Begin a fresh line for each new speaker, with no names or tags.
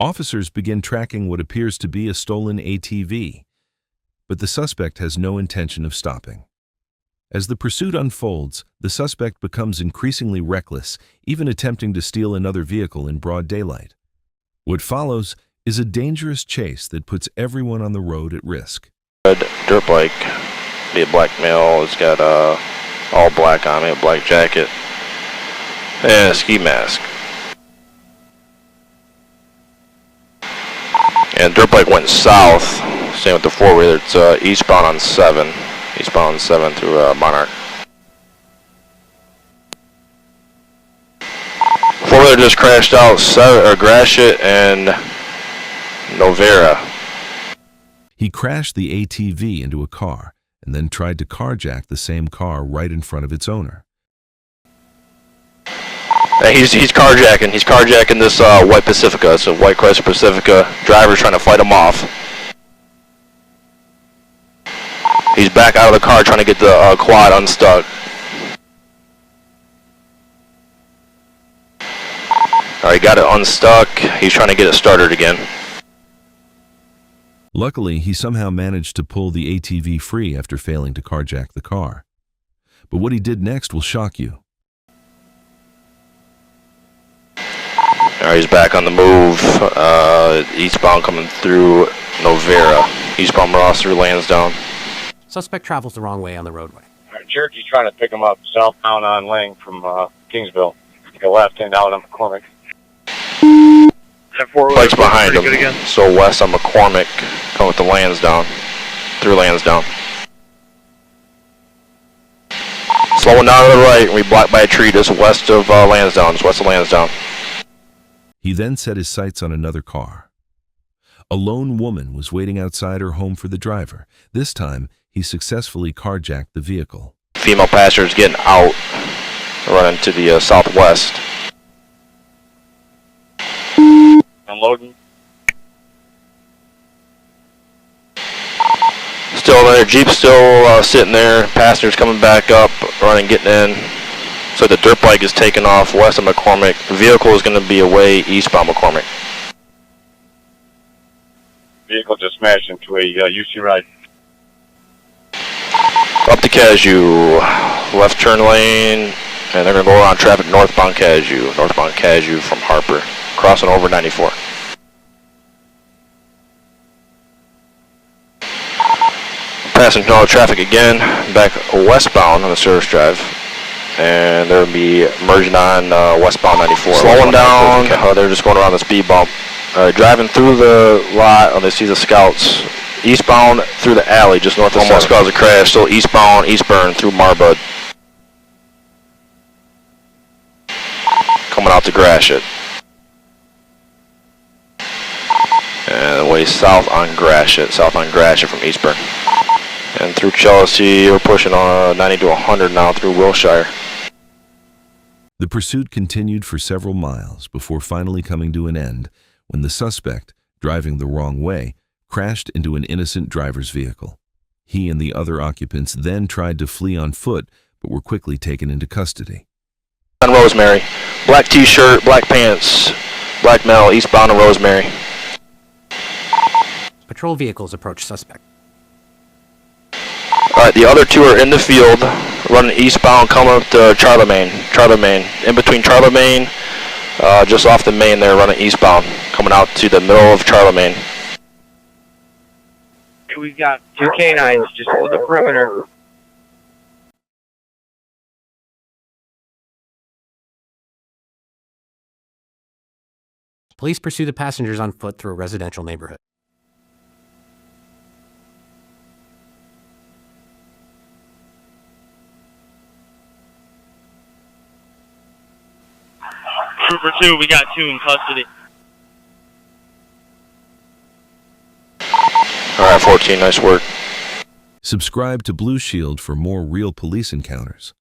Officers begin tracking what appears to be a stolen ATV, but the suspect has no intention of stopping. As the pursuit unfolds, the suspect becomes increasingly reckless, even attempting to steal another vehicle in broad daylight. What follows is a dangerous chase that puts everyone on the road at risk.
Dirt bike, be a black male. It's got all black on it, a black jacket, and a ski mask. And dirt bike went south. Same with the four-wheeler. It's eastbound on 7. Eastbound 7 through Monarch. Four-wheeler just crashed out Gratiot and Novera.
He crashed the ATV into a car and then tried to carjack the same car right in front of its owner.
He's carjacking. He's carjacking this white Pacifica. It's a white Chrysler Pacifica. Driver's trying to fight him off. He's back out of the car trying to get the quad unstuck. Alright, got it unstuck. He's trying to get it started again.
Luckily, he somehow managed to pull the ATV free after failing to carjack the car. But what he did next will shock you.
Alright, he's back on the move. Eastbound coming through Novera. Eastbound Ross through Lansdowne.
Suspect travels the wrong way on the roadway.
Cherokee's trying to pick him up southbound on Lang from Kingsville. Go left and out on McCormick.
Bike's behind him. So west on McCormick, coming with the Lansdowne, through Lansdowne. Slowing down to the right, we blocked by a tree just west of Lansdowne, just west of Lansdowne.
He then set his sights on another car. A lone woman was waiting outside her home for the driver. This time, he successfully carjacked the vehicle.
Female passenger is getting out, running to the southwest.
Unloading.
Still there, Jeep's still sitting there. Passengers coming back up, running, getting in. So the dirt bike is taking off west of McCormick. The vehicle is going to be away eastbound McCormick.
Vehicle just smashed into a UC ride.
Up to Cashew, left turn lane, and they're going to go around traffic northbound Cashew from Harper, crossing over 94. Passing no traffic again, back westbound on the service drive, and they'll be merging on westbound 94. Slowing down, they're just going around the speed bump. Driving through the lot, they see the scouts. Eastbound through the alley, just north of almost caused a crash. Still eastbound, Eastburn through Marbud. Coming out to Gratiot. And way south on Gratiot from Eastburn. And through Chelsea, we're pushing on 90 to 100 now through Wilshire.
The pursuit continued for several miles before finally coming to an end when the suspect, driving the wrong way, crashed into an innocent driver's vehicle. He and the other occupants then tried to flee on foot, but were quickly taken into custody.
On Rosemary, black t-shirt, black pants, black male, eastbound on Rosemary.
Patrol vehicles approach suspect.
Alright, the other two are in the field, running eastbound, coming up to Charlemagne. In between Charlemagne, just off the main there, running eastbound, coming out to the middle of Charlemagne.
We've got 2 canines just hold the perimeter.
Police pursue the passengers on foot through a residential neighborhood.
Trooper 2, we got 2 in custody.
Alright, 14, nice work.
Subscribe to Blue Shield for more real police encounters.